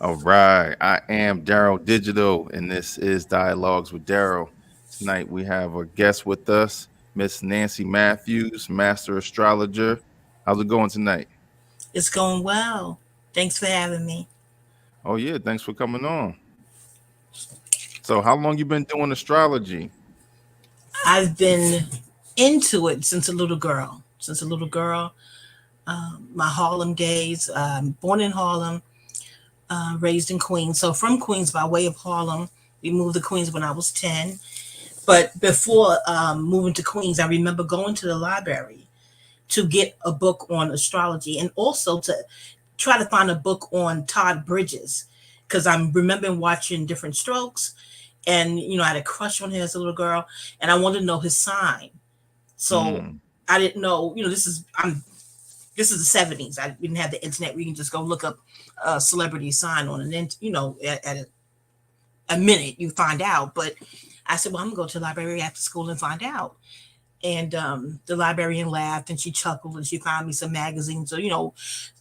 All right. I am Daryl Digital, and this is Dialogues with Daryl. Tonight we have a guest with us, Miss Nancy Matthews, Master Astrologer. How's it going tonight? It's going well. Thanks for having me. Oh yeah, thanks for coming on. So how long you been doing astrology? I've been into it since a little girl. My Harlem days. Born in Harlem, raised in Queens. So from Queens by way of Harlem, we moved to Queens when I was 10. But before moving to Queens, I remember going to the library to get a book on astrology and also to try to find a book on Todd Bridges because I'm remembering watching Different Strokes, and I had a crush on him as a little girl, and I wanted to know his sign. So Mm, I didn't know. This is the '70s. I didn't have the internet where you can just go look up a celebrity sign on an at a minute you find out. But I said, well, I'm gonna go to the library after school and find out. And the librarian laughed and she chuckled and she found me some magazines or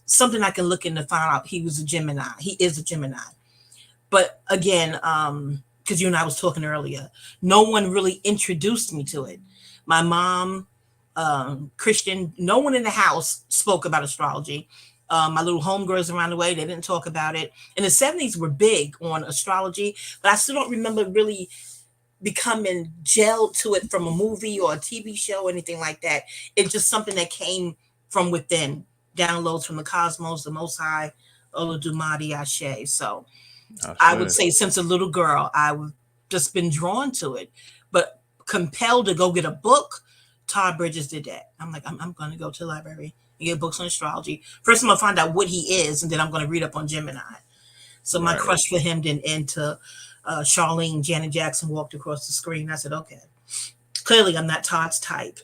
something I can look in to find out he was a Gemini. He is a Gemini. But again, because you and I was talking earlier, no one really introduced me to it. My mom, Christian, no one in the house spoke about astrology. My little homegirls around the way, they didn't talk about it. In the '70s were big on astrology, but I still don't remember really becoming gelled to it from a movie or a TV show or anything like that. It's just something that came from within, downloads from the cosmos, the Most High, Olodumare Ashe. So I I would say. say since a little girl, I've just been drawn to it, but compelled to go get a book. Todd Bridges did that. I'm going to go to the library and get books on astrology. First, I'm going to find out what he is, and then I'm going to read up on Gemini. So my Right. crush for him didn't end to Charlene Janet Jackson walked across the screen. I said, okay, clearly I'm not Todd's type.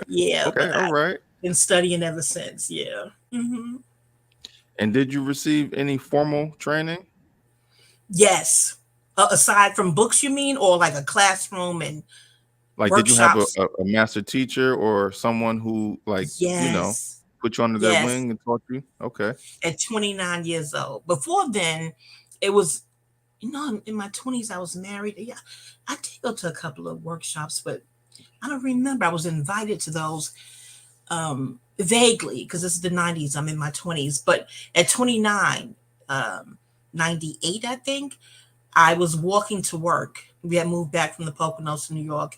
Yeah, but Okay, all I've right. been studying ever since. Yeah. And did you receive any formal training? Yes. Aside from books, you mean, or like a classroom and Like, did you have a, workshops? a, a master teacher or someone who, like, Yes. put you under their Yes. wing and taught you? Okay. At 29 years old. Before then, it was, in my 20s, I was married. Yeah, I did go to a couple of workshops, but I don't remember. I was invited to those vaguely because this is the '90s. I'm in my 20s, but at 29, 98, I think, I was walking to work. We had moved back from the Poconos to New York,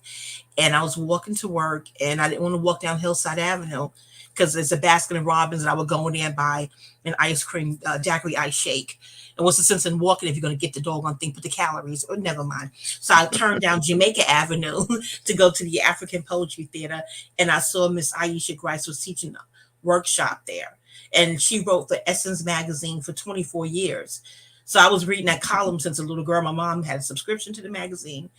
and I was walking to work, and I didn't want to walk down Hillside Avenue because there's a Baskin and Robbins, and I would go in there and buy an ice cream, daiquiri ice shake. And what's the sense in walking if you're going to get the doggone thing, put the calories, or never mind. So I turned down Jamaica Avenue to go to the African Poetry Theater, and I saw Miss Aisha Grice was teaching a workshop there. And she wrote for Essence Magazine for 24 years. So I was reading that column since a little girl. My mom had a subscription to the magazine.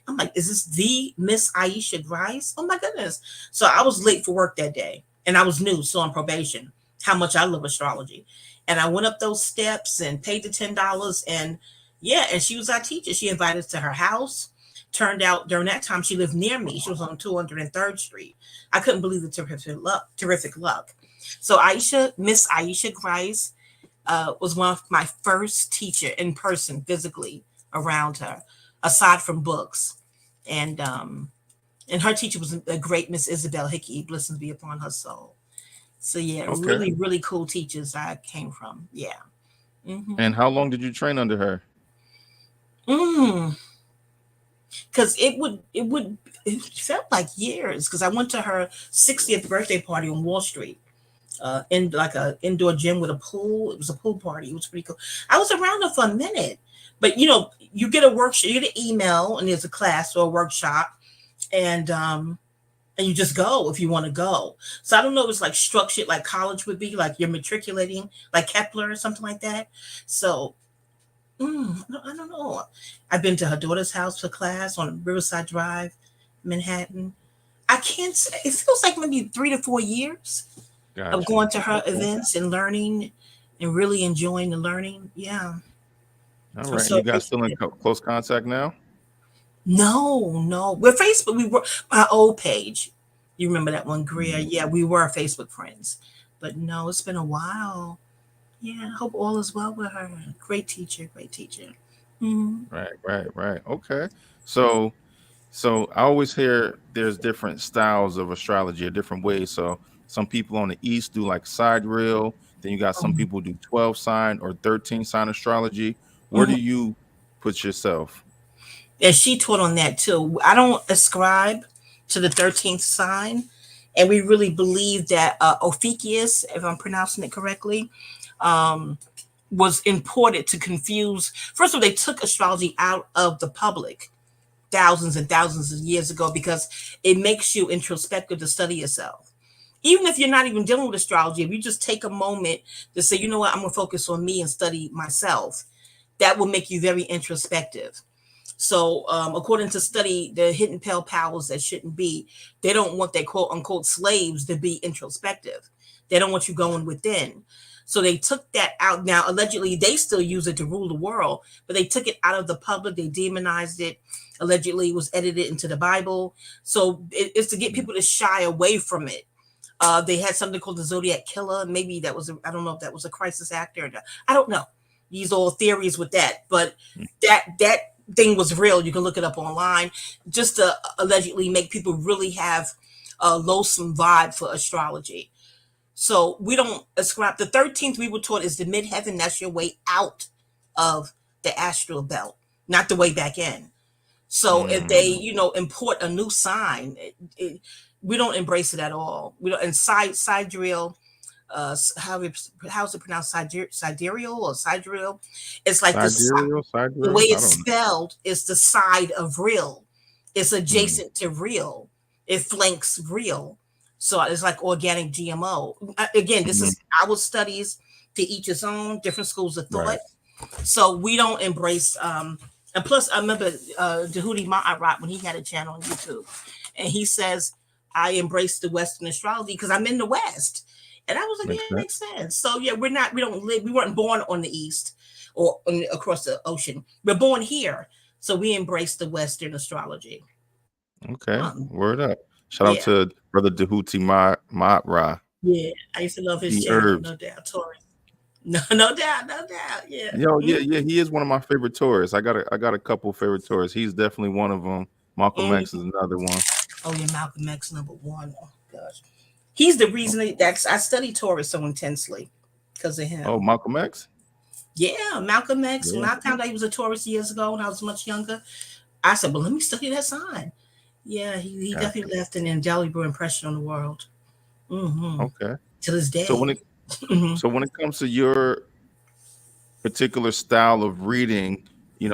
I'm like, is this the Miss Aisha Grice? Oh my goodness. So I was late for work that day and I was new, still on probation, how much I love astrology. And I went up those steps and paid the $10. And yeah, and she was our teacher. She invited us to her house. Turned out during that time she lived near me. She was on 203rd Street. I couldn't believe the terrific luck. Terrific luck. So Miss Aisha Grice, was one of my first teacher in person, physically around her, aside from books. And her teacher was a great Miss Isabel Hickey, blessings be upon her soul. So yeah, Okay. really, really cool teachers I came from. Yeah. Mm-hmm. And how long did you train under her? Mm. Because it felt like years. Because I went to her 60th birthday party on Wall Street, in like a indoor gym with a pool. It was a pool party. It was pretty cool. I was around her for a minute, but you get a workshop, you get an email, and there's a class or a workshop, and you just go if you want to go. So I don't know if it's like structured like college would be, like you're matriculating like Kepler or something like that. So I don't know. I've been to her daughter's house for class on Riverside Drive, Manhattan. I can't say, it feels like maybe 3 to 4 years of Got you. going to her Okay. events and learning and really enjoying the learning. Yeah. All I'm right. And so you guys still in appreciative. close contact now? No, no. We're Facebook. We were our old page. You remember that one, Greer? Mhm. Yeah, we were Facebook friends. But no, it's been a while. Yeah, I hope all is well with her. Great teacher, great teacher. Hmm. Right. Okay. So so I always hear there's different styles of astrology or different ways. So some people on the east do like sidereal, then you got some people do 12 sign or 13 sign astrology. Where do Hmm. you put yourself? And she taught on that too. I don't ascribe to the 13th sign. And we really believe that Ophiuchus, if I'm pronouncing it correctly, um, was imported to confuse. First of all, they took astrology out of the public thousands and thousands of years ago because it makes you introspective to study yourself. Even if you're not even dealing with astrology, if you just take a moment to say, you know what, I'm going to focus on me and study myself, that will make you very introspective. So, according to study, the hidden pale powers that shouldn't be, they don't want their quote unquote slaves to be introspective. They don't want you going within. So they took that out. Now, allegedly, they still use it to rule the world, but they took it out of the public. They demonized it. Allegedly, it was edited into the Bible. So it's to get Mm, people to shy away from it. They had something called the Zodiac Killer. Maybe that was, I don't know if that was a crisis actor. I don't know. These all theories with that. But mm, that thing was real. You can look it up online just to allegedly make people really have a loathsome vibe for astrology. So we don't ascribe. The 13th we were taught is the midheaven. That's your way out of the astral belt, not the way back in. So if they, mm. import a new sign, we don't embrace it at all. We don't. And sidereal, how's it pronounced? Sidereal or sidereal? It's like Sidereal, the way sidereal? I it's don't know. spelled is the side of real. It's Mm, adjacent to real. It flanks real. So it's like organic GMO. Again, this mm. is our studies, to each his own, different schools of thought. Right. So we don't embrace. And plus, I remember Jehudi Ma'arat when he had a channel on YouTube, and he says, "I embrace the Western astrology because I'm in the West." And I was like, Makes "Yeah, it sense. makes sense." So yeah, we're not. We don't live. We weren't born on the East or across the ocean. We're born here, so we embrace the Western astrology. Okay. Um, Word up. Shout out yeah, to Brother Dehuti Matra. yeah. I used to love his The channel, herbs. no doubt. Taurus, no, no doubt, no doubt. Yeah. Yo, Mm-hmm. yeah, he is one of my favorite tourists. I got a couple favorite tourists. He's definitely one of them. Malcolm X is Mm-hmm. another one. Oh yeah, Malcolm X #1. Oh gosh. He's the reason that's I study Taurus so intensely because of Oh, him. Malcolm X? Yeah, Malcolm X. When Yeah, I found out he was a Taurus years ago when I was much younger, I said, "Well, let me study that sign." Yeah, he gotcha. definitely left an indelible impression on the world. Mm-hmm. Okay. To this So day. when it Hmm. so when it comes to your particular style of reading,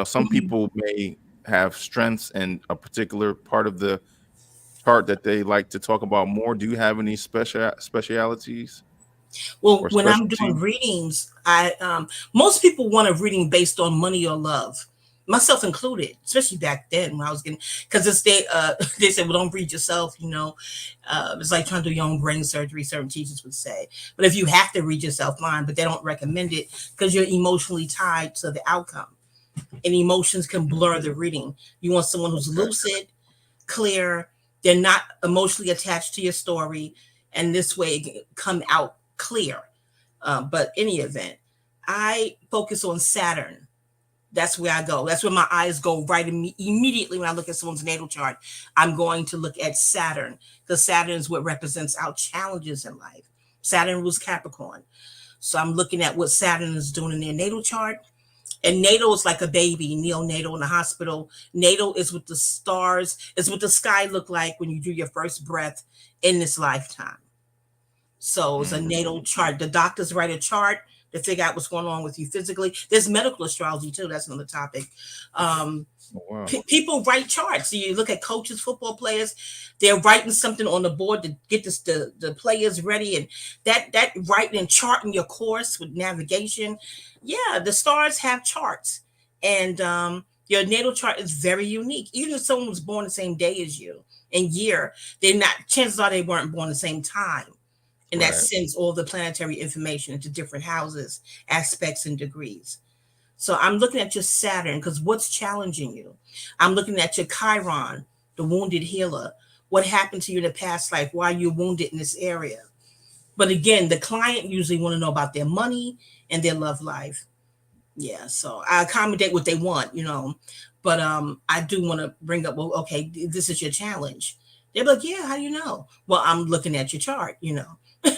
some Hmm. people may have strengths in a particular part of the chart that they like to talk about more. Do you have any specialities Well, or when I'm doing specialties? readings, I most people want a reading based on money or love, myself included, especially back then when I was getting because it's they they said, well, don't read yourself, it's like trying to do your own brain surgery. Certain teachers would say, but if you have to read yourself, fine, but they don't recommend it because you're emotionally tied to the outcome, and emotions can blur the reading. You want someone who's Okay. lucid, clear. They're not emotionally attached to your story, and this way it can come out clear. But any event, I focus on Saturn. That's where I go. That's where my eyes go right immediately when I look at someone's natal chart. I'm going to look at Saturn because Saturn is what represents our challenges in life. Saturn rules Capricorn. So I'm looking at what Saturn is doing in their natal chart. And natal is like a baby, neonatal in the hospital. Natal is what the stars, is what the sky look like when you do your first breath in this lifetime. So it's a Mm. natal chart. The doctors write a chart to figure out what's going on with you physically. There's medical astrology too. That's another topic. Um, Oh, wow. People write charts. So you look at coaches, football players, they're writing something on the board to get the players ready, and that writing and charting your course with navigation. Yeah, the stars have charts, and your natal chart is very unique. Even if someone was born the same day as you and year, they're not. Chances are they weren't born the same time, and that Right. sends all the planetary information into different houses, aspects, and degrees. So I'm looking at your Saturn because what's challenging you? I'm looking at your Chiron, the wounded healer. What happened to you in the past life? Why you're wounded in this area? But again, the client usually want to know about their money and their love life. Yeah, so I accommodate what they want, but I do want to bring up, well, okay, this is your challenge. They're like, yeah, how do you know? Well, I'm looking at your chart.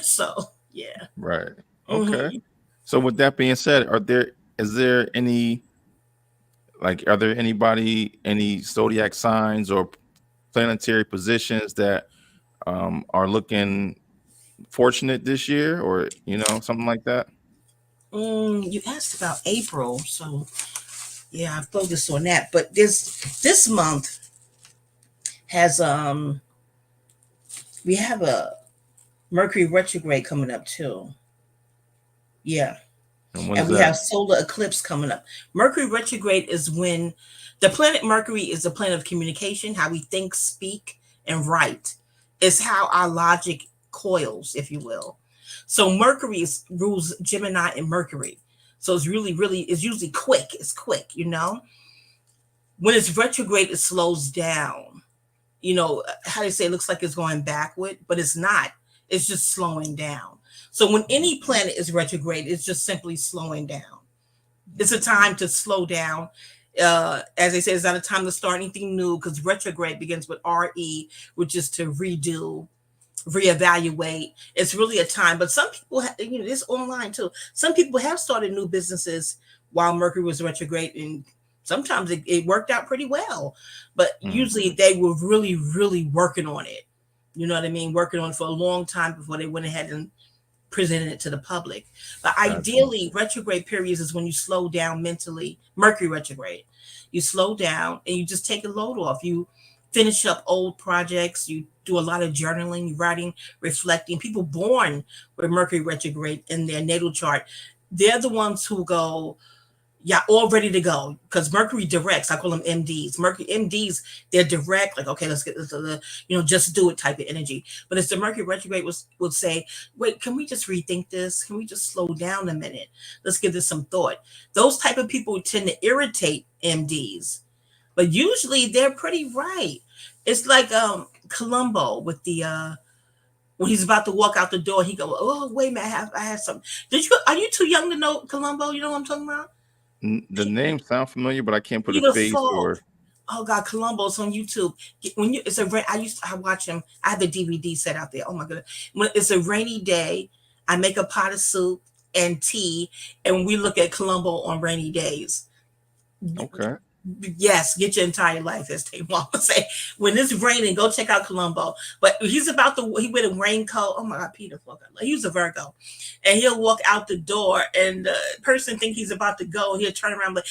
So yeah. Right. Okay. Hmm. So with that being said, is there any, like, are there any zodiac signs or planetary positions that are looking fortunate this year, or something like that? You asked about April, so yeah, I focused on that. But this month has we have a Mercury retrograde coming up too. Yeah. And when And is we that? have solar eclipse coming up. Mercury retrograde is when the planet Mercury is a planet of communication, how we think, speak, and write. It's how our logic coils, if you will. So Mercury rules Gemini and Mercury. So it's really, really, it's usually quick. It's quick. When it's retrograde, it slows down. How they say it looks like it's going backward, but it's not. It's just slowing down. So when any planet is retrograde, it's just simply slowing down. It's a time to slow down. As they say, it's not a time to start anything new because retrograde begins with RE, which is to redo, reevaluate. It's really a time. But some people, this online too. Some people have started new businesses while Mercury was retrograde, and sometimes it worked out pretty well. But usually they were really, really working on it. You know what I mean? Working on it for a long time before they went ahead and presented it to the public. But Gotcha. ideally, retrograde periods is when you slow down mentally. Mercury retrograde, you slow down and you just take a load off. You finish up old projects. You do a lot of journaling, writing, reflecting. People born with Mercury retrograde in their natal chart, they're the ones who go, yeah, all ready to go because Mercury directs. I call them MDs. Mercury MDs, they're direct, like, okay, let's get this, just do it type of energy. But it's the Mercury retrograde would say, wait, can we just rethink this? Can we just slow down a minute? Let's give this some thought. Those type of people tend to irritate MDs, but usually they're pretty right. It's like Columbo with the when he's about to walk out the door, he go, oh wait a minute, I have something. Are you too young to know Columbo? You know what I'm talking about? The name sound familiar, but I can't put a face Beautiful. or. Oh God, Columbo's on YouTube. When you, I watch him. I have the DVD set out there. Oh my goodness. When it's a rainy day, I make a pot of soup and tea, and we look at Columbo on rainy days. Okay. Yes, get your entire life, as Tay Mom would say. When it's raining, go check out Columbo. But he with a raincoat. Oh my God, Peter, he was a Virgo, and he'll walk out the door, and the person think he's about to go, and he'll turn around like,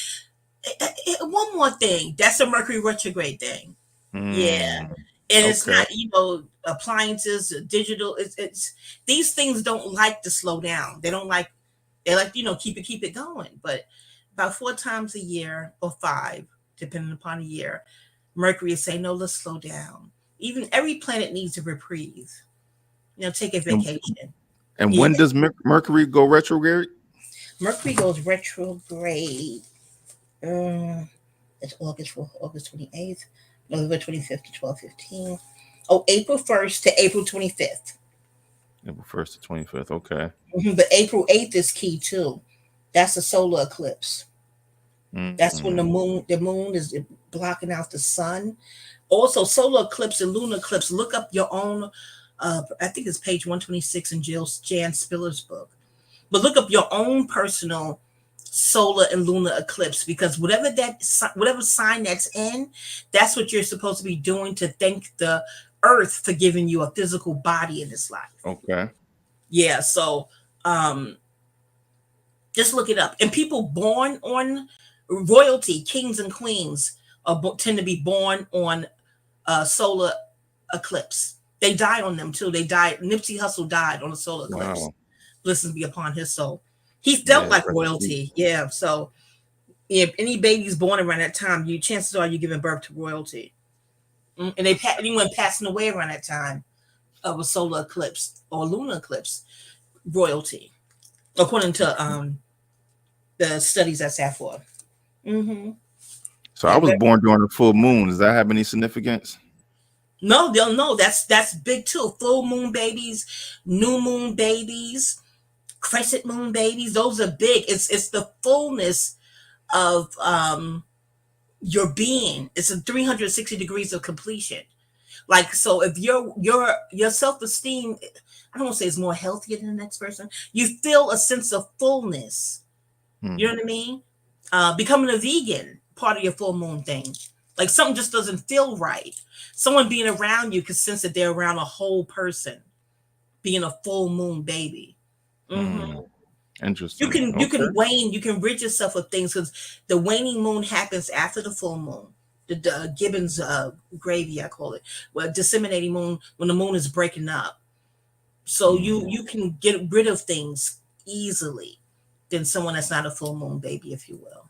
one more thing. That's a Mercury retrograde thing. Yeah. Mm, And it's okay. not, appliances, digital. It's these things don't like to slow down. They like, keep it going. But about 4 times a year or 5, depending upon the year, Mercury is saying, no, let's slow down. Even every planet needs a reprieve. Take a And, vacation. and Yeah. when does Mercury go retrograde? Mercury goes retrograde. It's August 28th, November 25th to 12/15. Oh, April 1st to April 25th. April 1st to 25th. Okay. But April 8th is key too. That's a solar eclipse. That's when Mm-hmm. the moon is blocking out the sun. Also, solar eclipse and lunar eclipse. Look up your own. I think it's page 126 in Jan Spiller's book. But look up your own personal solar and lunar eclipse because whatever sign that's in, that's what you're supposed to be doing to thank the earth for giving you a physical body in this life. Okay. Yeah, so um just look it up. And people born on royalty, kings and queens, tend to be born on solar eclipse. They die on them too. They died. Nipsey Hussle died on a solar eclipse. Wow. Blessings be upon his soul. He felt Yeah. like Rest in peace. royalty. Yeah. So if any baby's born around that time, chances are you're giving birth to royalty. And anyone passing away around that time of a solar eclipse or lunar eclipse, royalty, according to the studies that's out for. Mm-hmm. So I Yeah, was born during the full moon. Does that have any significance? No, they'll know. That's big too. Full moon babies, new moon babies, crescent moon babies. Those are big. It's the fullness of your being. It's a 360 degrees of completion. Like, so if your self-esteem, I don't want to say it's more healthier than the next person, you feel a sense of fullness. You know Mm. what I mean? Becoming a vegan, part of your full moon thing. Like, something just doesn't feel right. Someone being around you can sense that they're around a whole person, being a full moon baby. Hmm. Mm. You Interesting. can you Okay. can wane, you can rid yourself of things because the waning moon happens after the full moon. The Gibbons gravy, I call it. Well, disseminating moon, when the moon is breaking up. So you Mm. you can get rid of things easily than someone that's not a full moon baby, if you will.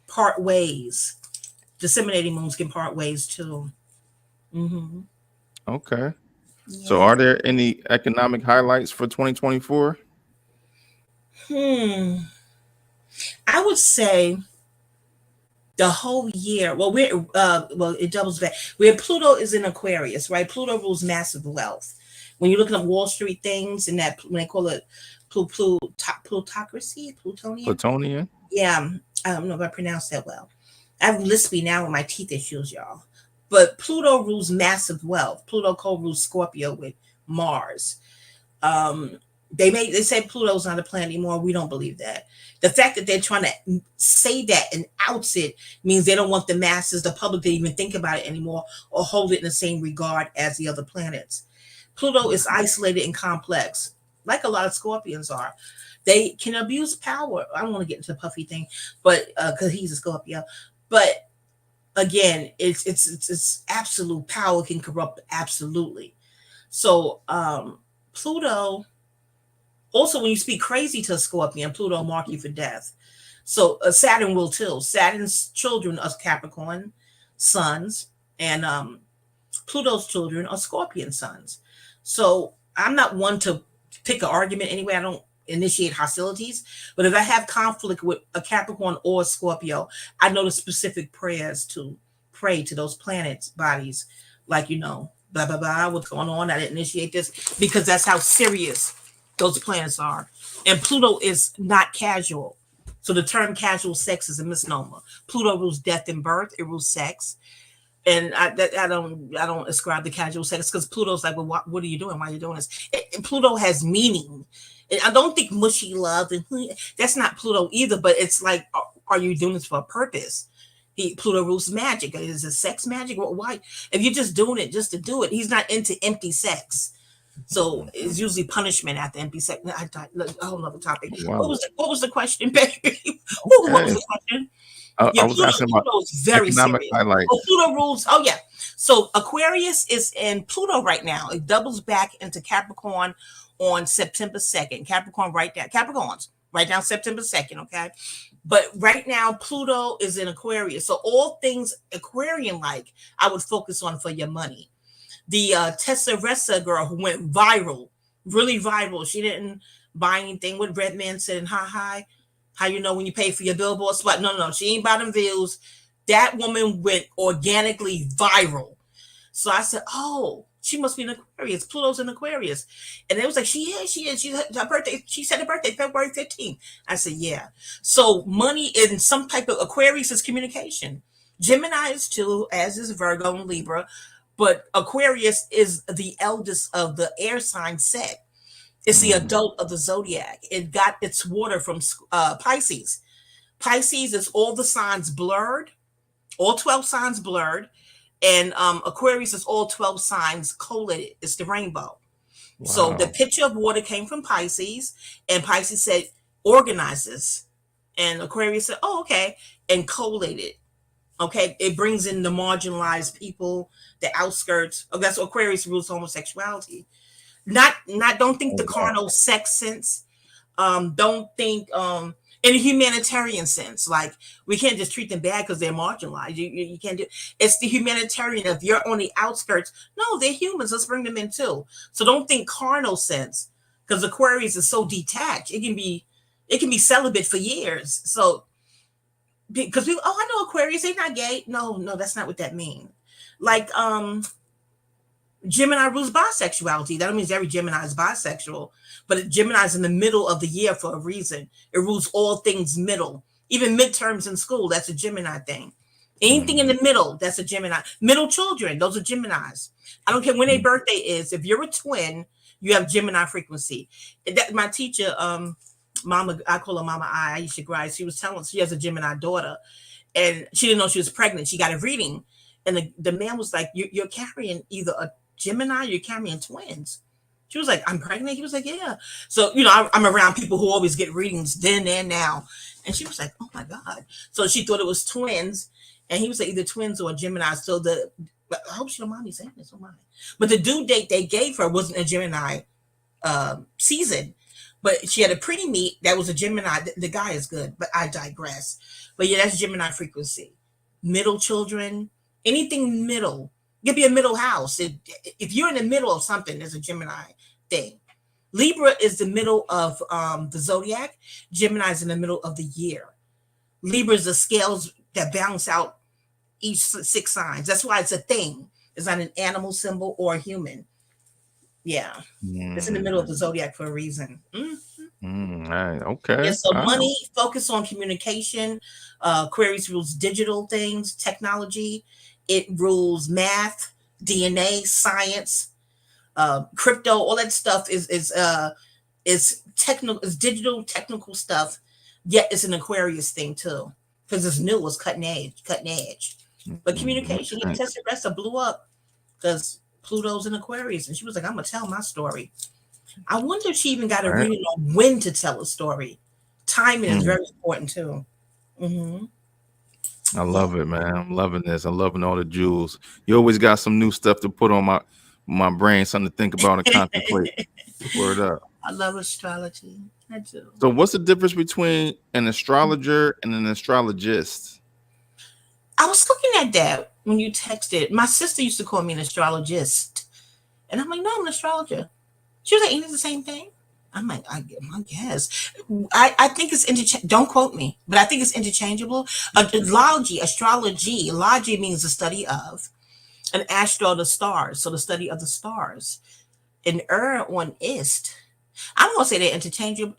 Part ways. Disseminating moons can part ways too. Hmm. Okay. So, Yeah. are there any economic highlights for 2024? Hmm. I would say the whole year. Well, it doubles back. Where Pluto is in Aquarius, right? Pluto rules massive wealth. When you're looking at Wall Street things and that when they call it plutocracy, plutonian. Plutonian? Yeah, I don't know if I pronounced that well. I have lispy now with my teeth issues, y'all. But Pluto rules massive wealth. Pluto co-rules Scorpio with Mars. Um, they say Pluto's not a planet anymore. We don't believe that. The fact that they're trying to say that and outs it means they don't want the masses, the public, to even think about it anymore or hold it in the same regard as the other planets. Pluto is isolated and complex, like a lot of Scorpions are. They can abuse power. I don't want to get into the puffy thing, but because he's a Scorpio, but again, it's absolute power can corrupt absolutely. So Pluto, also when you speak crazy to a Scorpion, Pluto mark you for death. So Saturn will too. Saturn's children are Capricorn sons, and Pluto's children are Scorpion sons. So I'm not one to pick an argument anyway. I don't initiate hostilities. But if I have conflict with a Capricorn or a Scorpio, I know the specific prayers to pray to those planets' bodies. Like, blah, blah, blah, what's going on? I didn't initiate this because that's how serious those planets are. And Pluto is not casual. So the term casual sex is a misnomer. Pluto rules death and birth, it rules sex, and I don't ascribe the casual sex because Pluto's like, well, what are you doing? Why are you doing this? Pluto has meaning. And I don't think mushy love and that's not Pluto either. But it's like, are you doing this for a purpose? Pluto rules magic. Is it sex magic? Well, why? If you're just doing it just to do it, he's not into empty sex. So it's usually punishment after empty sex. A whole other topic. What Wow. was the question, baby? What was Okay. the question? I Yeah, was asking about Pluto's very economic serious. Oh, highlights. Pluto rules. Oh, yeah. So Aquarius is in Pluto right now. It doubles back into Capricorn on September 2nd. Capricorns, right down September 2nd, okay? But right now, Pluto is in Aquarius. So all things Aquarian like, I would focus on for your money. The Tessa Ressa girl who went viral, really viral. She didn't buy anything with Red Man said, hi. How you know when you pay for your billboard spot? No. She ain't bought them views. That woman went organically viral. So I said, oh, she must be an Aquarius. Pluto's an Aquarius. And it was like, she is. Her birthday. She said her birthday, February 15th. I said, yeah. So money in some type of Aquarius is communication. Gemini is too, as is Virgo and Libra. But Aquarius is the eldest of the air sign set. It's the Mm. adult of the zodiac. It got its water from Pisces. Pisces is all the signs blurred, all 12 signs blurred. And Aquarius is all 12 signs collated. It's the rainbow. So the Wow. picture of water came from Pisces, and Pisces said, organize this. And Aquarius said, oh, okay, and collated. Okay, it brings in the marginalized people, the outskirts. Oh, that's Aquarius rules homosexuality. Not don't think Oh, the wow. carnal sex sense. Don't think in a humanitarian sense. Like, we can't just treat them bad because they're marginalized. You can't do. It's the humanitarian. If you're on the outskirts, no, they're humans. Let's bring them in too. So don't think carnal sense because Aquarius is so detached. It can be celibate for years. So because people, oh, I know Aquarius, they're not gay. No, that's not what that means. Like Gemini rules bisexuality. That means every Gemini is bisexual, but Gemini is in the middle of the year for a reason. It rules all things middle, even midterms in school. That's a Gemini thing. Anything in Mm, the middle, that's a Gemini. Middle children, those are Geminis. I don't care when their mm, birthday is. If you're a twin, you have Gemini frequency. That my teacher, Mama, I call her Mama I, Aisha Grice. She was telling us she has a Gemini daughter, and she didn't know she was pregnant. She got a reading, and the man was like, "You're carrying either a Gemini, you're carrying twins." She was like, "I'm pregnant." He was like, "Yeah." So I'm around people who always get readings then and now, and she was like, "Oh my god!" So she thought it was twins, and he was like, either twins or a Gemini. So I hope she don't mind me saying this. Oh my! But the due date they gave her wasn't a Gemini season, but she had a pretty meat that was a Gemini. The guy is good, but I digress. But yeah, that's Gemini frequency. Middle children, anything middle. It could be a middle house. If you're in the middle of something, there's a Gemini thing. Libra is the middle of the zodiac. Gemini is in the middle of the year. Libra is the scales that balance out each six signs. That's why it's a thing. It's not an animal symbol or a human. Yeah. It's in the middle of the mm, zodiac for a reason. all right, Yeah, okay. so All right. money, focus on communication. Aquarius rules digital things, technology. It rules math, DNA, science, crypto. All that stuff is technical, is digital, technical stuff. Yet it's an Aquarius thing too, because it's new, it's cutting edge, cutting edge. But Makes communication, yeah, sense. Tessa Ressa blew up because Pluto's in Aquarius, and she was like, "I'm gonna tell my story." I wonder if she even got All a right. reading on when to tell a story. Timing is Mm, very important too. Hmm. I Yeah. love it, man. I'm loving this. I'm loving all the jewels. You always got some new stuff to put on my brain, something to think about and contemplate. Word up. I love astrology. I do. So, what's the difference between an astrologer and an astrologist? I was looking at that when you texted. My sister used to call me an astrologist. And I'm like, no, I'm an astrologer. She was like, ain't it the same thing? I'm like, I guess. I think it's interchangeable. Don't quote me, but I think it's interchangeable. Astrology means the study of. An astro, the stars. So the study of the stars. An on ist. I'm gonna say they're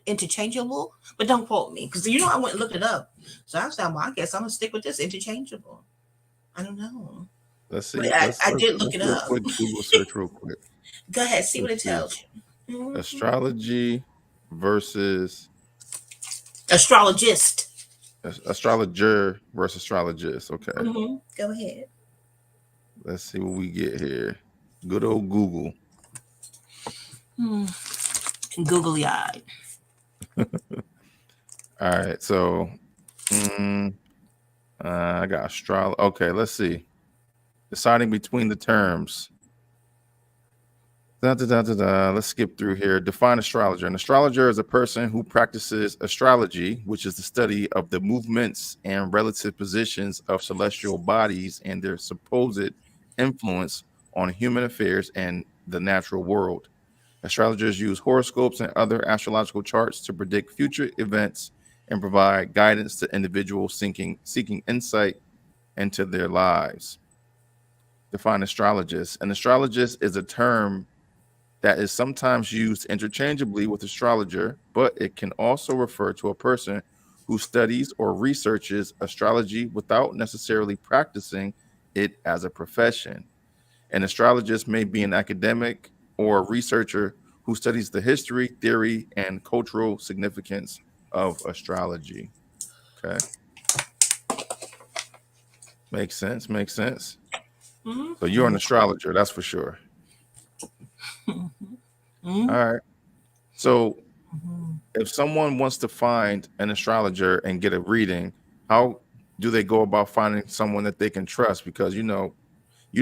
interchangeable, but don't quote me because I went and looked it up. So I was like, well, I guess I'm gonna stick with this interchangeable. I don't know, Let's but see. I, Let's I search. did look Let's it do a up. quick Google search real quick. Go ahead, see what Let's it see. tells you. Mhm. Astrology versus Astrologist. astrologer versus astrologist. Okay. Go ahead. Let's see what we get here. Good old Google. Hmm. Googly eyed. All right. So mm, I got astrology. Okay. Let's see. Deciding between the terms. Da, da, da, da, da. Let's skip through here. Define astrologer. An astrologer is a person who practices astrology, which is the study of the movements and relative positions of celestial bodies and their supposed influence on human affairs and the natural world. Astrologers use horoscopes and other astrological charts to predict future events and provide guidance to individuals seeking insight into their lives. Define astrologist. An astrologist is a term that is sometimes used interchangeably with astrologer, but it can also refer to a person who studies or researches astrology without necessarily practicing it as a profession. An astrologist may be an academic or a researcher who studies the history, theory, and cultural significance of astrology. Okay. Makes sense. Makes sense. So you're an Mm-hmm. astrologer, that's for sure. Mm-hmm. All right. So if someone wants to find an astrologer and get a reading, how do they go about finding someone that they can trust? Because you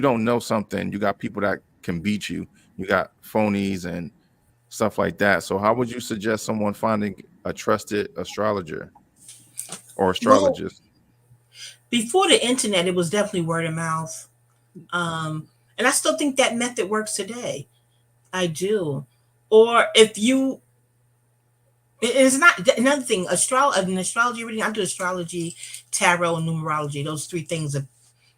don't know something, you got people that can beat you. You got phonies and stuff like that. So how would you suggest someone finding a trusted astrologer or Well, astrologist? before the internet, it was definitely word of mouth. And I still think that method works today. I do. Or if you, it's not another thing. An astrology reading. I do astrology, tarot, and numerology. Those three things are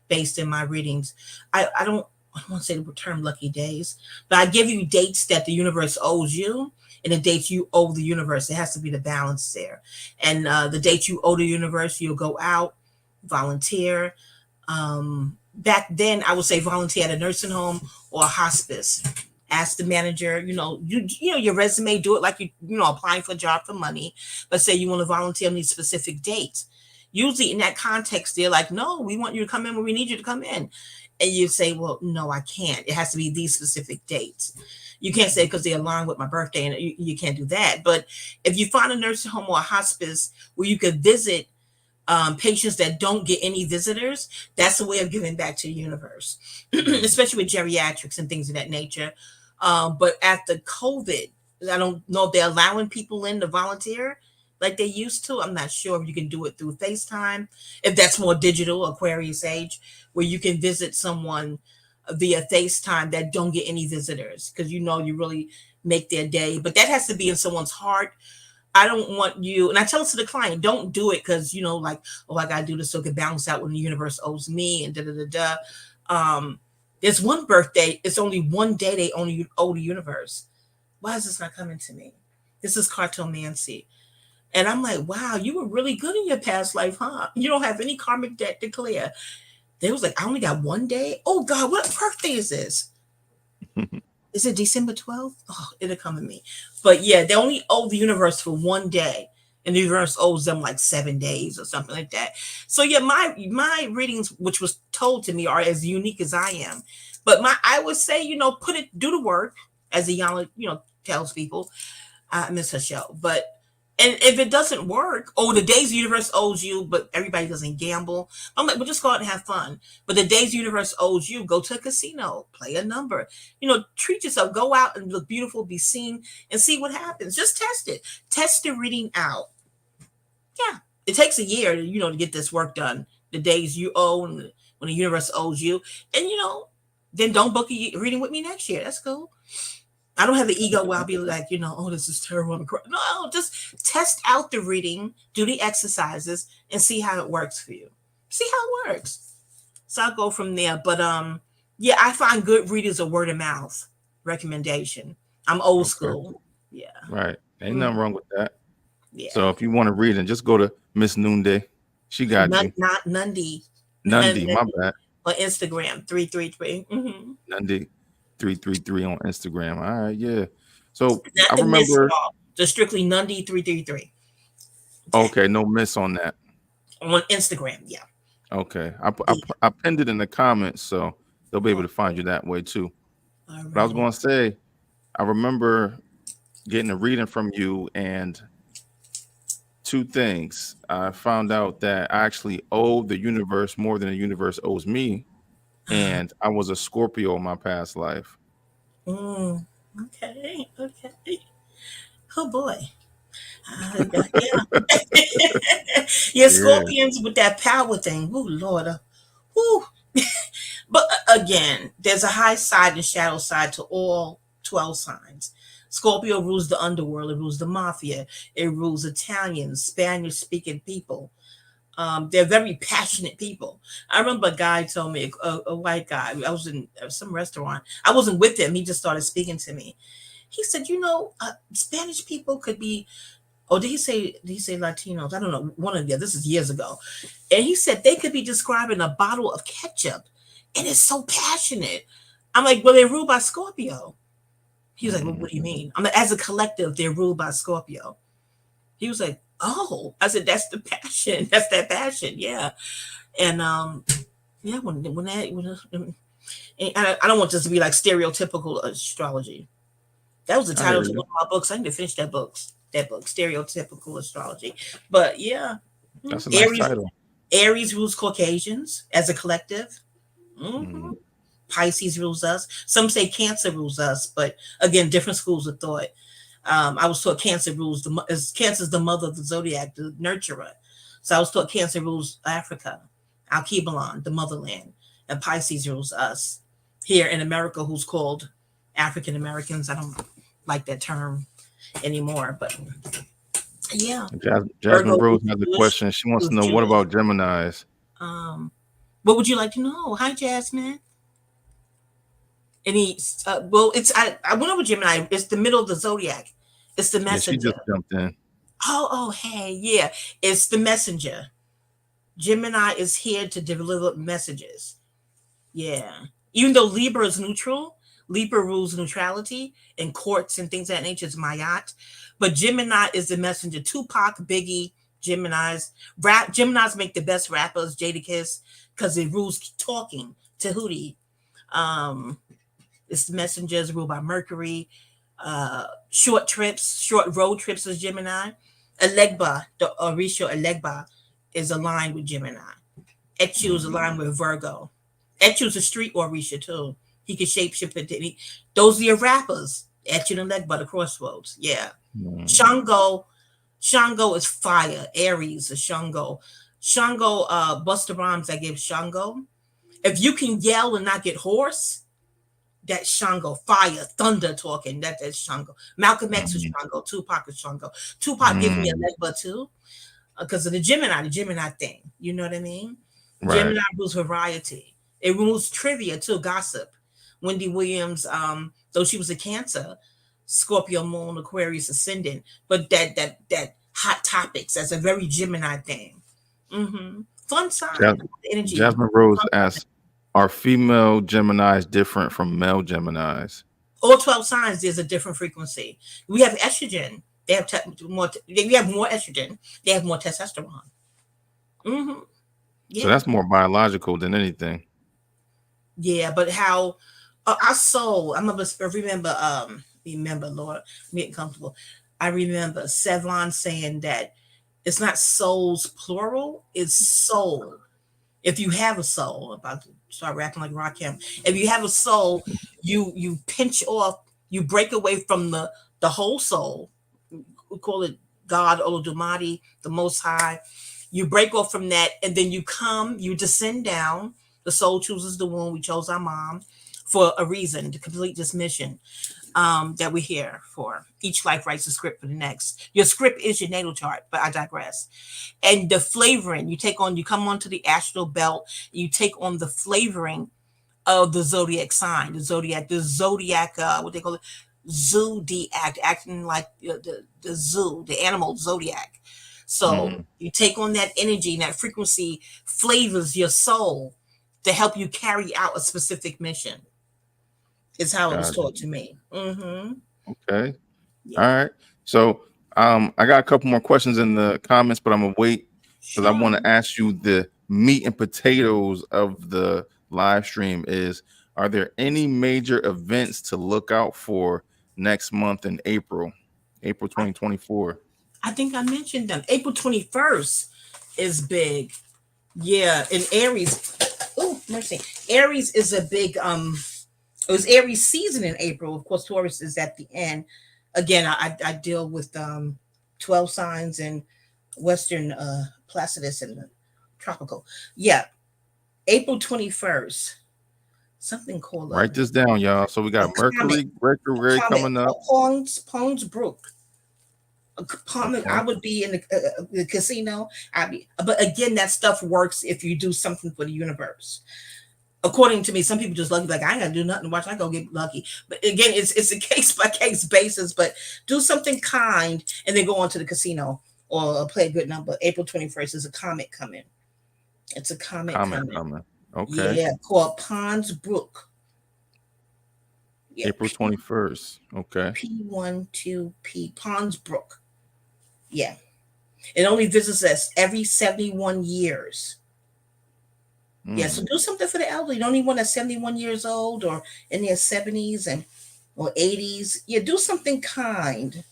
based in my readings. I don't. I won't say the term lucky days, but I give you dates that the universe owes you and the dates you owe the universe. It has to be the balance there. And the dates you owe the universe, you'll go out, volunteer. Back then, I would say volunteer at a nursing home or a hospice. Ask the manager, you know your resume, do it like applying for a job for money, but say you want to volunteer on these specific dates. Usually in that context, they're like, no, we want you to come in when we need you to come in. And you say, well, no, I can't. It has to be these specific dates. You can't say because they align with my birthday, and you can't do that. But if you find a nursing home or a hospice where you could visit patients that don't get any visitors, that's a way of giving back to the universe, especially with geriatrics and things of that nature. But after COVID, I don't know if they're allowing people in to volunteer like they used to. I'm not sure if you can do it through FaceTime, if that's more digital, Aquarius age, where you can visit someone via FaceTime that don't get any visitors because you really make their day. But that has to be in someone's heart. I don't want you, and I tell it to the client, don't do it because like, oh, I gotta do this so it can balance out when the universe owes me and da da da da. There's one birthday, it's only one day they only owe the universe. Why is this not coming to me? This is cartomancy. And I'm like, wow, you were really good in your past life, huh? You don't have any karmic debt to clear. They was like, I only got one day. Oh God, what birthday is this? Is it December 12th? Oh, it'll come to me. But yeah, they only owe the universe for one day. And the universe owes them like 7 days or something like that. So yeah, my readings, which was told to me, are as unique as I am. But I would say, do the work, as Iyanla, tells people. I miss her show. But and if it doesn't work, the days the universe owes you, but everybody doesn't gamble. I'm like, well, just go out and have fun. But the days the universe owes you, go to a casino, play a number, treat yourself, go out and look beautiful, be seen, and see what happens. Just test it. Test the reading out. Yeah. It takes a year, to get this work done. The days you owe and when the universe owes you. And, then don't book a reading with me next year. That's cool. I don't have an ego where I'll be like, oh, this is terrible. No, just test out the reading, do the exercises, and see how it works for you. See how it works. So I'll go from there. But yeah, I find good readers a word of mouth recommendation. I'm old school. Yeah. Right. Ain't nothing wrong with that. Yeah. So if you want to read and just go to Miss Noonday. She got you. Not Nundy. Nundy, my bad. On Instagram, 333. Nundy 333 on Instagram. All right, yeah. So Not I the remember miss, just strictly Nundy 333. Okay, no miss on that. On Instagram, yeah. Okay. I pinned it in the comments, so they'll be able to find you that way too. All But I was right. going to say, I remember getting a reading from you, and two things. I found out that I actually owe the universe more than the universe owes me, and I was a Scorpio in my past life. Okay. Oh boy. Yeah. Yeah, Yeah. Scorpions with that power thing. Oh Lord. Woo. But again, there's a high side and shadow side to all 12 signs. Scorpio rules the underworld, it rules the mafia, it rules Italians, Spanish speaking people. They're very passionate people. I remember a guy told me, a white guy, I was in some restaurant. I wasn't with him, he just started speaking to me. He said, Spanish people could be, or did he say Latinos? I don't know, one of the other. This is years ago. And he said they could be describing a bottle of ketchup, and it's so passionate. I'm like, well, they're ruled by Scorpio. He was like, well, what do you mean? I'm like, as a collective, they're ruled by Scorpio. He was like, oh. I said, that's the passion. That's that passion. Yeah. And yeah, and I don't want this to be like stereotypical astrology. That was the I hear title to you. one of my books. I need to finish that book. Stereotypical astrology. But yeah. That's a nice Aries title. Aries rules Caucasians as a collective. Mhm. Pisces rules us. Some say Cancer rules us, but again, different schools of thought. I was taught Cancer rules Cancer's the mother of the zodiac, the nurturer. So I was taught Cancer rules Africa, Alkebalon, the motherland, and Pisces rules us here in America, who's called African Americans. I don't like that term anymore, but yeah. Jasmine Virgo Rose rules has a Jewish, question. She wants to who's know, what Jewish. about Geminis? Um, what would you like to know? Hi, Jasmine. Any well, it's I went over Gemini. It's the middle of the zodiac. It's the Yeah, she messenger. just jumped in. Oh, hey, yeah. It's the messenger. Gemini is here to deliver messages. Yeah. Even though Libra is neutral, Libra rules neutrality and courts and things of that nature is Mayat. But Gemini is the messenger. Tupac, Biggie, Geminis. Geminis make the best rappers, Jadakiss, because it rules talking. Tahuti. Um, it's the messengers ruled by Mercury. Short trips, short road trips is Gemini. Elegba, the Orisha Elegba, is aligned with Gemini. Echu is Mm-hmm. aligned with Virgo. Echu's a street Orisha too. He can shapeshift it. Those are your rappers. Echu and Elegba, the crossroads. Yeah. Mm-hmm. Shango, Shango is fire. Aries is Shango. Shango, Buster Rhymes, I give Shango. If you can yell and not get hoarse, that's Shango. Fire, thunder talking. That's Shango. Malcolm X is Shango. Tupac is Shango. Tupac gives me a Mm-hmm. leg but too, because of the Gemini thing. You know what I mean? Right. Gemini rules variety. It rules trivia too, gossip. Wendy Williams, though she was a Cancer, Scorpio Moon, Aquarius ascendant, but that hot topics. That's a very Gemini thing. Fun sign. Jas- Energy. Jasmine Rose asks, "Are female Gemini's different from male Gemini's?" All 12 signs, there's a different frequency. We have estrogen. They have more. We have more estrogen. They have more testosterone. hmm So Yeah, that's more biological than anything. yeah. But how our soul? Remember, Lord, I'm getting comfortable. I remember Sevlon saying that it's not souls plural. It's soul. If you have a soul, I'm about to start rapping like Rakim. If you have a soul, you pinch off, you break away from the whole soul. We call it God, Olodumare, the Most High. You break off from that, and then you descend down. The soul chooses the womb. We chose our mom for a reason, to complete this mission that we're here for. Each life writes a script for the next. Your script is your natal chart, but I digress. And the flavoring you come onto the astral belt, you take on the flavoring of the zodiac sign, the zodiac, what they call it, zodiac, acting like the zoo, the animal zodiac. So Mm-hmm. you take on that energy, and that frequency flavors your soul to help you carry out a specific mission. Is how it was Got taught to me. Mm-hmm. it. Okay. All Yeah. right. So I got a couple more questions in the comments, but I'm gonna wait because I Sure. want to ask you the meat and potatoes of the live stream is, are there any major events to look out for next month in April I, 2024? I think I mentioned them. April 21st is big. Yeah, in Aries. Oh, mercy. Aries is a big it was Aries season in April. Of course, Taurus is at the end. Again, I deal with 12 signs in Western Placidus and the tropical. Yeah, April 21st. Something called Write this down, y'all. So we a got comet. Mercury retrograde coming up. Pong's Brook. I Okay. would be in the casino. But again, that stuff works if you do something for the universe. According to me, some people just lucky, like I ain't gotta do nothing. Watch, I go get lucky. But again, it's a case by case basis. But do something kind and then go on to the casino or play a good number. April 21st is a comet coming. It's a comet Comment coming. coming. Okay. Yeah, called Pond's Brook. Yeah, April 21st. Okay. P12P Pond's Brook. Yeah, it only visits us every 71 years. Yeah, so Mm, do something for the elderly. Don't anyone that's 71 years old or in their 70s and or 80s. Yeah, do something kind.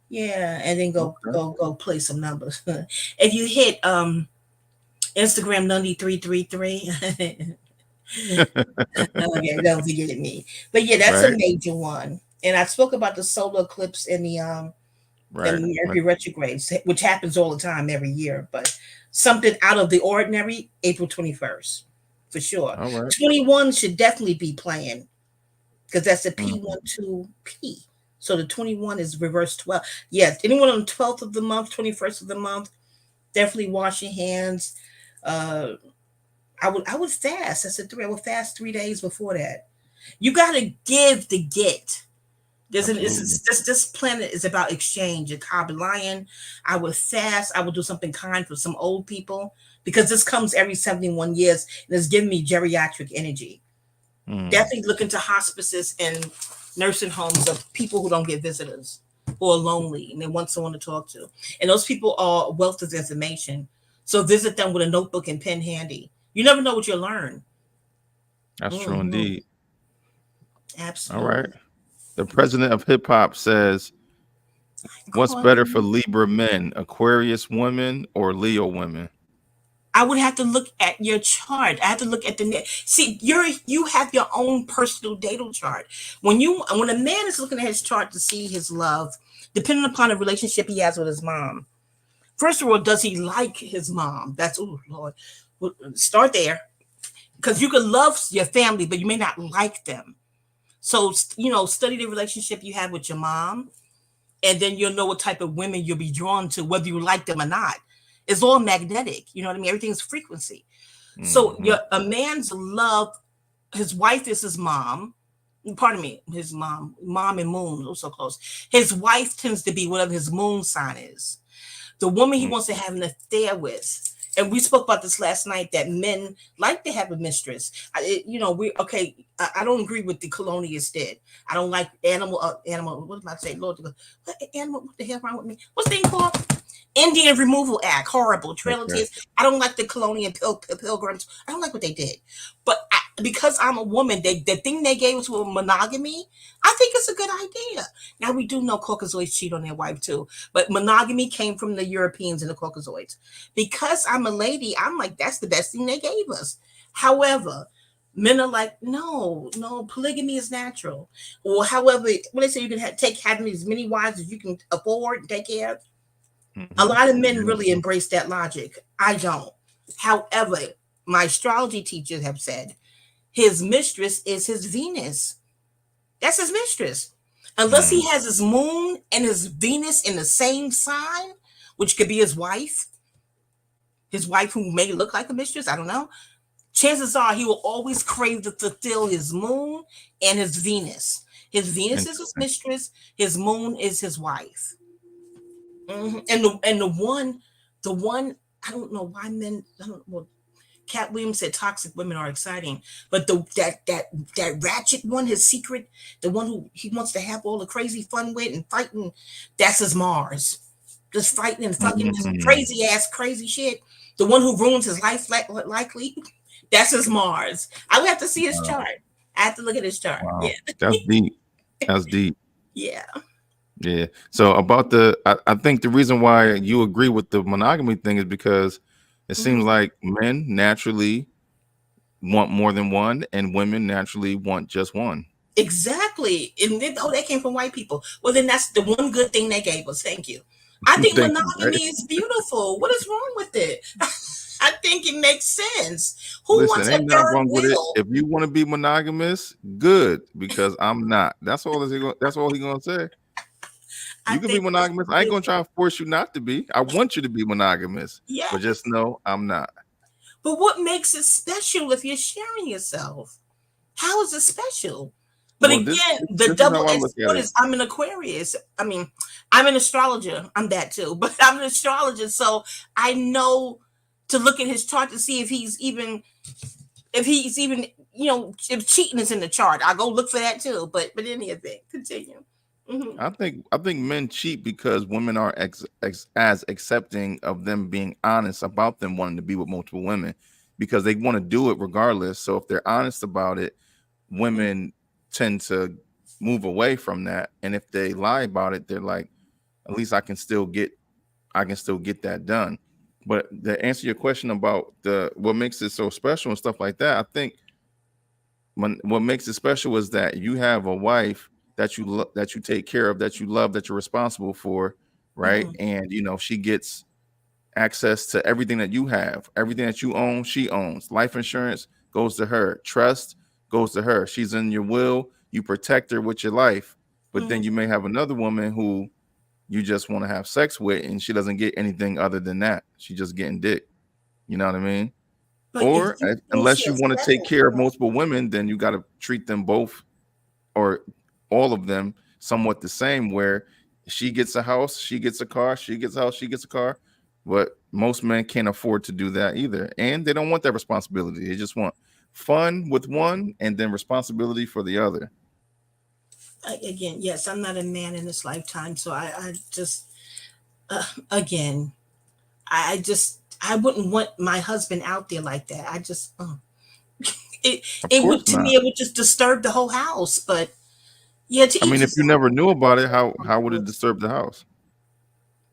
Yeah, and then okay. go play some numbers. If you hit Instagram Nundy333, okay, don't forget me. But yeah, that's a Right. major one. And I spoke about the solar eclipse Right. and Mercury retrograde, which happens all the time every year. But something out of the ordinary, April 21st, for sure. All right. 21 should definitely be playing because that's a Mhm. P12P. So the 21 is reverse 12. Yes, anyone on the 12th of the month, 21st of the month, definitely wash your hands. Uh, I would fast. That's a three. I would fast 3 days before that. You got to give to get. Absolutely. This planet is about exchange. A carbon lion. I would fast. I would do something kind for some old people because this comes every 71 years and it's giving me geriatric energy. Mm, Definitely look into hospices and nursing homes of people who don't get visitors, who are lonely and they want someone to talk to. And those people are wealth of information. So visit them with a notebook and pen handy. You never know what you'll learn. that's true Hmm. indeed. All right. Absolutely. The president of hip hop says, "What's better for Calling. Libra men, Aquarius women or Leo women?" I would have to look at your chart. I have to look at the net. See, you have your own personal datal chart. When a man is looking at his chart to see his love, depending upon the relationship he has with his mom. First of all, does he like his mom? That's oh Lord. Well, start there because you can love your family, but you may not like them. So study the relationship you have with your mom, and then you'll know what type of women you'll be drawn to, whether you like them or not. It's all magnetic. You know what I mean? Everything's frequency. So Hmm. a man's love, his wife is his mom. Pardon me, his mom and moon, oh so close. His wife tends to be whatever his moon sign is. The woman he wants to have an affair with. And we spoke about this last night that men like to have a mistress. We okay. I don't agree with the colonialists did. I don't like animal. What am I saying? Lord, what animal? What the hell wrong with me? What's the thing called? Indian Removal Act, horrible. Trail of Okay. Tears. I don't like the colonial pilgrims. I don't like what they did. But because I'm a woman, the thing they gave us with monogamy, I think it's a good idea. Now we do know Caucasoids cheat on their wife too, but monogamy came from the Europeans and the Caucasoids. Because I'm a lady, I'm like that's the best thing they gave us. However, men are like, no, no, polygamy is natural. Or however, when they say you can take having as many wives as you can afford and take care of, a Hmm. lot of men really embrace that logic. I don't. However, my astrology teachers have said his mistress is his Venus. That's his mistress. Unless he Mm. has his moon and his Venus in the same sign, which could be his wife who may look like a mistress, I don't know. Chances are he will always crave to fulfill his moon and his Venus. His Venus is his Interesting. mistress, his moon is his wife. And the one, I don't know why men. I don't. Well, Cat Williams said toxic women are exciting, but that ratchet one, his secret, the one who he wants to have all the crazy fun with and fighting, that's his Mars. Just fighting and fucking just Mm. crazy ass crazy shit. The one who ruins his life likely, that's his Mars. I would have to see his Wow. chart. I have to look at his chart. Yeah, Wow. That's deep. That's deep. yeah. Yeah. So about I think the reason why you agree with the monogamy thing is because it seems Mhm. like men naturally want more than one, and women naturally want just one. Exactly. And then, oh, that came from white people. Well, then that's the one good thing they gave us. Thank you. I think Thank you. Right? monogamy is beautiful. What is wrong with it? I think it makes sense. Who Listen, wants a ain't nothing third wrong with it. wheel? If you want to be monogamous, good, because I'm not. That's all he gonna say. I You can be think it's monogamous. I ain't gonna try to force you not to be. I want you to be monogamous, but just yes. know I'm not. But what makes it special if you're sharing yourself? How is it special? But Well, again, the this is how I double-edged look at sword it. is I'm an Aquarius. I mean, I'm an astrologer. I'm that too, but I'm an astrologer, so I know to look at his chart to see if he's even if cheating is in the chart. I go look for that too. But in any event, continue. Hmm. I think men cheat because women are as accepting of them being honest about them wanting to be with multiple women because they want to do it regardless. So if they're honest about it, women tend to move away from that. And if they lie about it, they're like, at least I can still get that done. But to answer your question about the what makes it so special and stuff like that, I think what makes it special is that you have a wife that you take care of, that you love, that you're responsible for, right? Hmm. And she gets access to everything that you have, everything that you own, she owns. Life insurance goes to her, trust goes to her. She's in your will, you protect her with your life. But then you Hmm. may have another woman who you just want to have sex with, and she doesn't get anything other than that. She's just getting dick. You know what I mean? But if Or you don't unless see you a want to take second care of one, multiple women, then you got to treat them both or all of them somewhat the same, where she gets a house, she gets a car, she gets a house, she gets a car. But most men can't afford to do that either. And they don't want that responsibility. They just want fun with one and then responsibility for the other. again, yes, I'm not a man in this lifetime, so I just again, I just I wouldn't want my husband out there like that. I just it Of it course would, to me, not. it would just disturb the whole house. But yeah, to I each mean, if his you own. never knew about it, how would it disturb the house?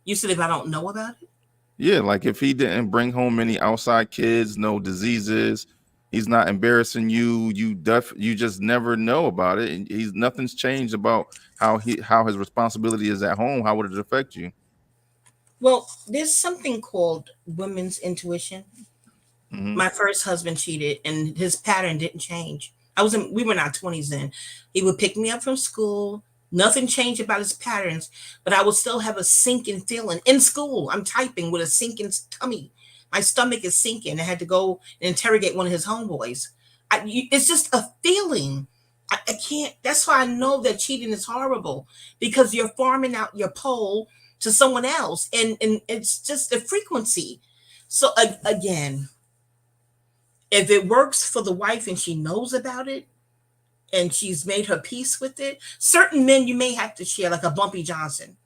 You said if I don't know about it. Yeah, like if he didn't bring home any outside kids, no diseases, he's not embarrassing you. You just never know about it, and he's nothing's changed about how his responsibility is at home. How would it affect you? Well, there's something called women's intuition. Hmm. My first husband cheated, and his pattern didn't change. We were in our 20s then. He would pick me up from school. Nothing changed about his patterns, but I would still have a sinking feeling in school. I'm typing with a sinking tummy. My stomach is sinking. I had to go and interrogate one of his homeboys. It's just a feeling. I can't. That's why I know that cheating is horrible, because you're farming out your pole to someone else, and it's just a frequency. So again, if it works for the wife and she knows about it and she's made her peace with it, certain men you may have to share, like a Bumpy Johnson.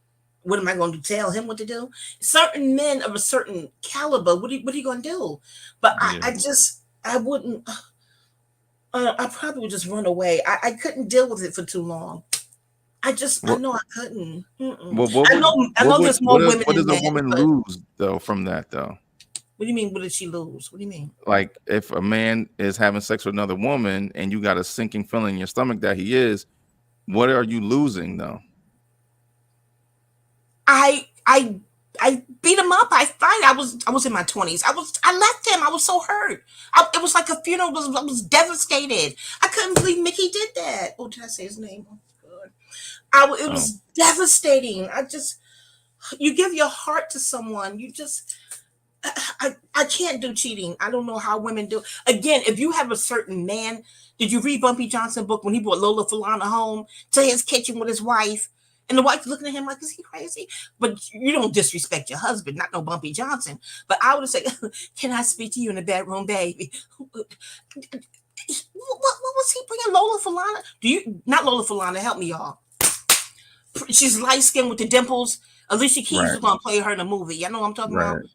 What am I going to tell him what to do? Certain men of a certain caliber, what are you going to do? But Yeah. I wouldn't. I probably would just run away. I couldn't deal with it for too long. I What know I couldn't. Mm-mm. what what would I know there's more women what than does a men, woman but lose though from that though? what do you mean? What did she lose? What do you mean? Like if a man is having sex with another woman and you got a sinking feeling in your stomach that he is, what are you losing though? I I I beat him up. I fight. I was in my 20s. I left him. I was so hurt. It was like a funeral. I was devastated. I couldn't believe Mickey did that. Oh, did I say his name? Oh, God. It Oh, was devastating. You give your heart to someone. I can't do cheating. I don't know how women do. Again, if you have a certain man, did you read Bumpy Johnson book when he brought Lola Falana home to his kitchen with his wife? And the wife looking at him like, is he crazy? But you don't disrespect your husband, not no Bumpy Johnson. But I would say, can I speak to you in the bedroom, baby? What was he bringing Lola Falana? Not Lola Falana, help me, y'all. She's light skinned with the dimples. Alicia Keys right, was gonna play her in a movie. Y'all know what I'm talking about? right.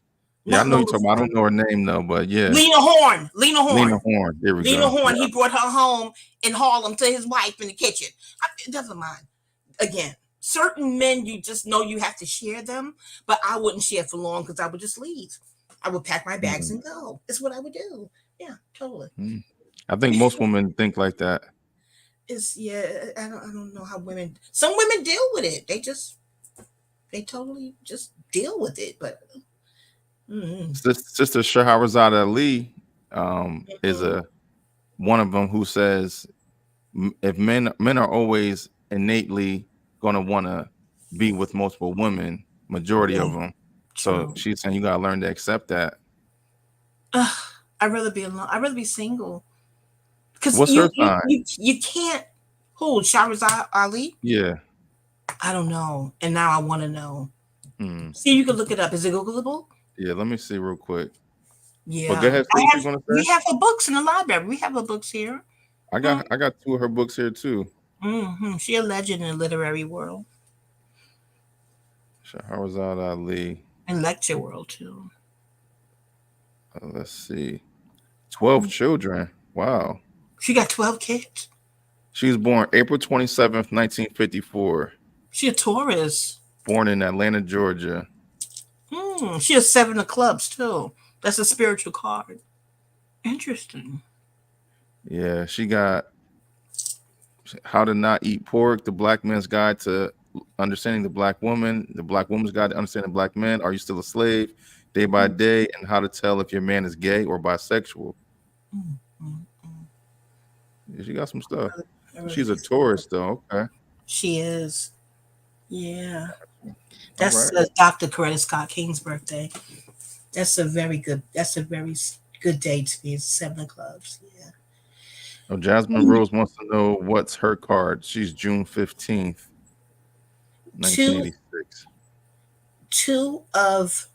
Yeah, I Not know you're Lola talking about, I don't Falana. know her name though, but yeah. Lena Horne. Lena Lena Horne. Horne. There we Lena go. Horne. Yeah. He brought her home in Harlem to his wife in the kitchen. It doesn't mind. Again, certain men you just know you have to share them, but I wouldn't share for long because I would just leave. I would pack my bags Mm, and go. It's what I would do. Yeah, totally. mm. I think most women think like that. It's yeah. I don't know how women. Some women deal with it. They totally just deal with it. But mm, Sister Shahrazad Ali is mm, a one of them who says if men are always innately going to want to be with multiple women, majority yeah, of them. So true. she's saying you got to learn to accept that. Ugh, I'd rather be alone. I'd rather be single. Because What's her sign? you can't. Who? Shahrazad Ali? Yeah. I don't know, and now I want to know. Mm. See, you can look it up. Is it Googleable? Yeah. Let me see real quick. But go Yeah, ahead. Say what you're gonna we say. have her books in the library. We have her books here. Hmm. I got two of her books here too. She a legend in the literary world Shahrazad Ali. and lecture world too. Let's see. 12 children. Wow. She got 12 kids. She was born April 27th, 1954. She a Taurus. Born in Atlanta, Georgia. She has 7 of clubs too. That's a spiritual card. Interesting. Yeah, she got How to Not Eat Pork, The Black Man's Guide to Understanding the Black Woman, The Black Woman's Guide to Understanding Black Men, Are You Still a Slave, Day by Mm, Day, and How to Tell If Your Man is Gay or Bisexual. mm, mm, mm. Yeah, she got some stuff. I really She's a be single. Taurus, though. Okay. She is. Yeah. All That's right. Dr. Coretta Scott King's birthday. That's a very good Good day to me. It's 7 of clubs. Yeah. Oh, Jasmine Rose wants to know what's her card. She's June 15th, Two 1986. two of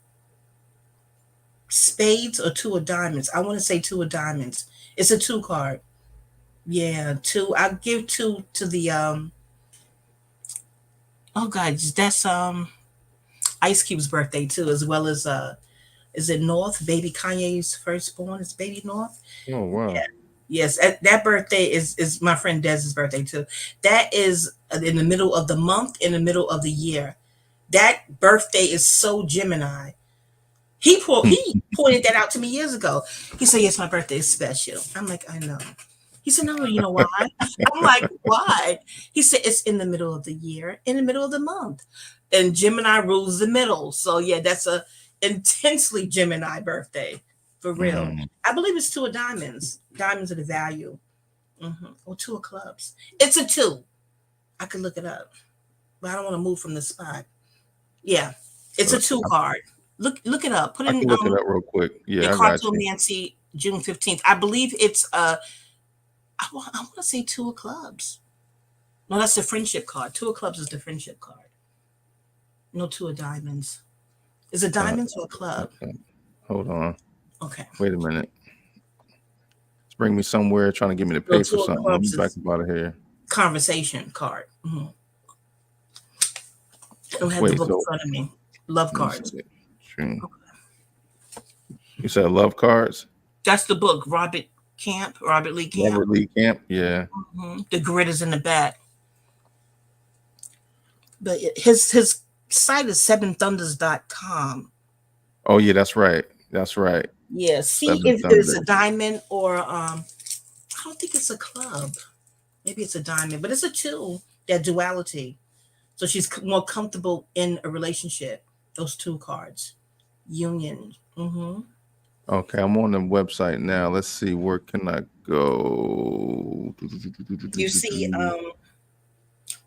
spades or two of diamonds. I want to say two of diamonds. It's a two card. Yeah, two. I'll give two to the oh god, that's Ice Cube's birthday too, as well as is it North? Baby Kanye's firstborn is Baby North. Oh, wow. Yeah. Yes, that birthday is my friend Dez's birthday too. That is in the middle of the month, in the middle of the year. That birthday is so Gemini. He pointed that out to me years ago. He said, "Yes, my birthday is special." I'm like, "I know." He said, "No, you know why?" I'm like, "Why?" He said, "It's in the middle of the year, in the middle of the month, and Gemini rules the middle." So yeah, that's a intensely Gemini birthday for real. Mm. I believe it's two of diamonds. Diamonds are the value, or two of clubs. It's a two. I could look it up, but I don't want to move from the spot. Yeah, it's Uh, a two card. Look it up. Put I in can look it up real quick. in Yeah, I got Cartoon you. Nancy June 15th. I believe it's I want to say two of clubs. No, that's the friendship card. Two of clubs is the friendship card. No, two of diamonds. Is it Uh, diamonds or a club? okay. Hold on. Okay. Wait a minute. It's bring me somewhere trying to get me to No, pay for two of something. Let me clubs back is up out of here. conversation card. I don't have the Wait, book in so front of me. Love let me see. cards. June. You said love cards? That's the book. Robert Lee Camp. Robert Lee Camp? Yeah. The grid is in the back. But his site is seventhunders.com. Oh, yeah, that's right. That's right. Yeah, see Seven if it's Thunder. a diamond or I don't think it's a club. Maybe it's a diamond, but it's a two. That duality. So she's more comfortable in a relationship. Those two cards, union. Okay, I'm on the website now. Let's see. Where can I go? You see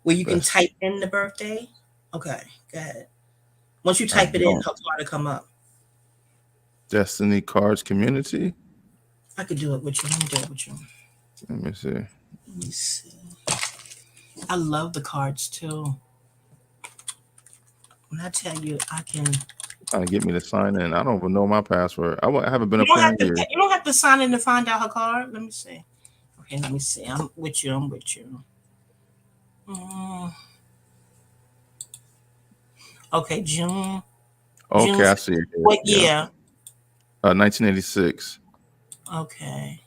where you can Best type in the birthday. Okay, good. Once you I type it in, her don't. card will come up. Destiny Cards Community. I could do it with you. Let me do it with you. Let me see. Let me see. I love the cards too. When I tell you, I can. Trying to get me to sign in. I don't even know my password. I haven't been You up don't here have in to. years. You don't have to sign in to find out her card. Let me see. Okay, let me see. I'm with you. I'm with you. Mm, okay, June. June. Okay, I see it here. What Yeah. year? 1986. Okay.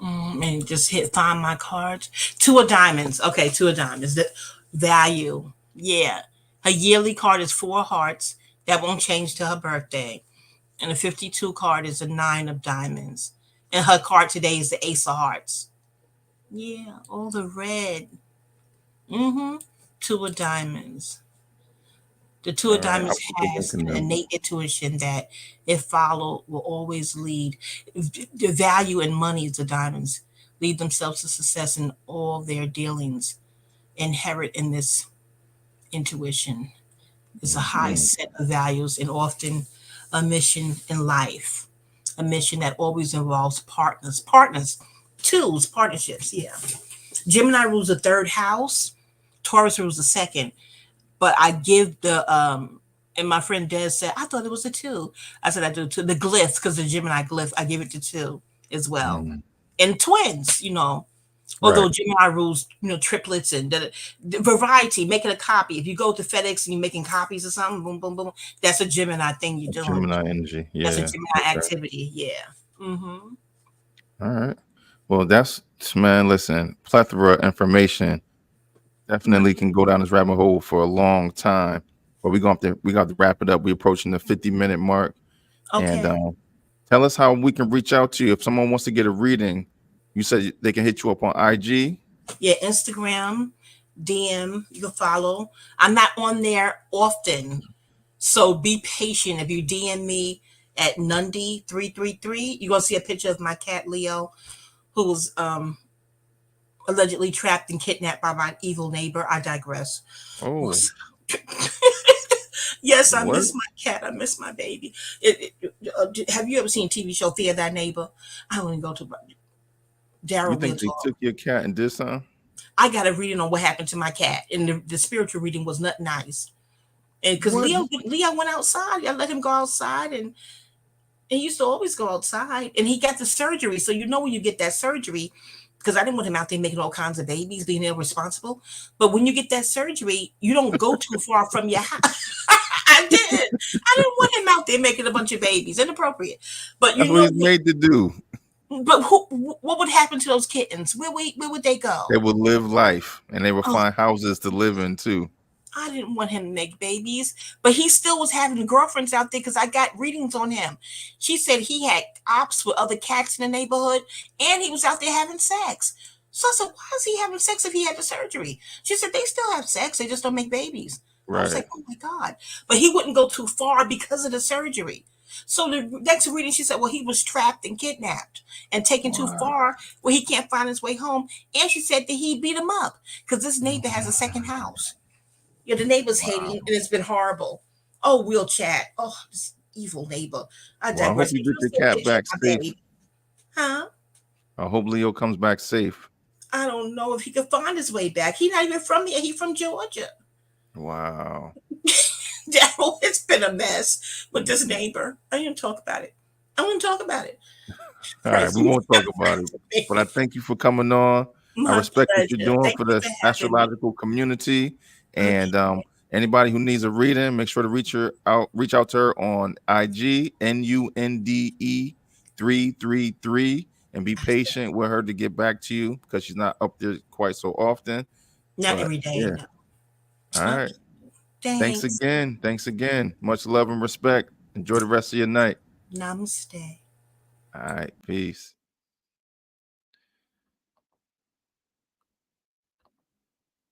And just hit find my cards. Two of diamonds. Okay, two of diamonds. The value. Yeah. Her yearly card is four hearts. That won't change to her birthday. And the 52 card is a nine of diamonds. And her card today is the ace of hearts. Yeah, all the red. Mm-hmm. Two of diamonds. The two All of right, I'll diamonds put the link has in an there. innate intuition that if followed will always lead. The value in money is the diamonds lead themselves to success in all their dealings. Inherent in this intuition is a high Mhm. set of values and often a mission in life. A mission that always involves partners, tools, partnerships. Yeah. Gemini rules the third house. Taurus rules the second. But I give the and my friend Des said, I thought it was a two. I said I do too. The glyphs, because the Gemini glyph, I give it to two as well. Mhm. And twins. Right. Although Gemini rules, triplets and the variety, making a copy. If you go to FedEx and you're making copies or something, boom, boom, boom, that's a Gemini thing you're doing. Gemini energy. That's a Yeah. Gemini Okay. activity. Yeah. Mm-hmm. All right. Well, that's man. Listen, plethora of information. Definitely can go down this rabbit hole for a long time. But we got to wrap it up. We're approaching the 50-minute mark. And Okay. tell us how we can reach out to you. If someone wants to get a reading, you said they can hit you up on IG. Yeah, Instagram, DM, you can follow. I'm not on there often. So be patient. If you DM me at Nundy333, you're gonna see a picture of my cat Leo, who was allegedly trapped and kidnapped by my evil neighbor. I digress. Oh, Yes, I What? miss my cat. I miss my baby. Have you ever seen TV show Fear Thy Neighbor? I want to go to You Daryl. We'll think they talk. took your cat and did something? I got a reading on what happened to my cat, and the spiritual reading was not nice. And because What? Leo went outside, I let him go outside, and he used to always go outside. And he got the surgery, so you know when you get that surgery, because I didn't want him out there making all kinds of babies, being irresponsible. But when you get that surgery, you don't go too far from your house. I did. I didn't want him out there making a bunch of babies, inappropriate. But That's you what know, he's made to do. but what would happen to those kittens? Where would they They go? would live life and they would Oh, find houses to live in too. I didn't want him to make babies, but he still was having girlfriends out there because I got readings on him. She said he had ops with other cats in the neighborhood and he was out there having sex. So I said, why is he having sex if he had the surgery? She said, they still have sex, they just don't make babies. I was Right. like, oh my God. But he wouldn't go too far because of the surgery. So the next reading, she said, well, he was trapped and kidnapped and taken too Wow. far where he can't find his way home. And she said that he beat him up because this neighbor has a second house. Yeah, the neighbors hate him, Wow. and it's been horrible. Oh, we'll chat. Oh, this evil neighbor. I Well, I hope digress. you Can get you your see a cat picture of back my safe. baby? Huh? I hope Leo comes back safe. I don't know if he could find his way back. He's not even from here. He's from Georgia. Wow. Daryl, it's been a mess with this neighbor. I didn't talk about it. I want to talk about it. All right, Christ, we you won't talk about it. But I me. thank you for coming on. I My respect what you're pleasure. doing Thank for you the for having me. astrological community. Okay. And anybody who needs a reading, make sure to reach out to her on IG NUNDE 333 and be patient with her to get back to you because she's not up there quite so often. Not But every day, yeah. no. All right. Okay. Thanks Thanks. again. Thanks again. Much love and respect. Enjoy the rest of your night. Namaste. All right. Peace.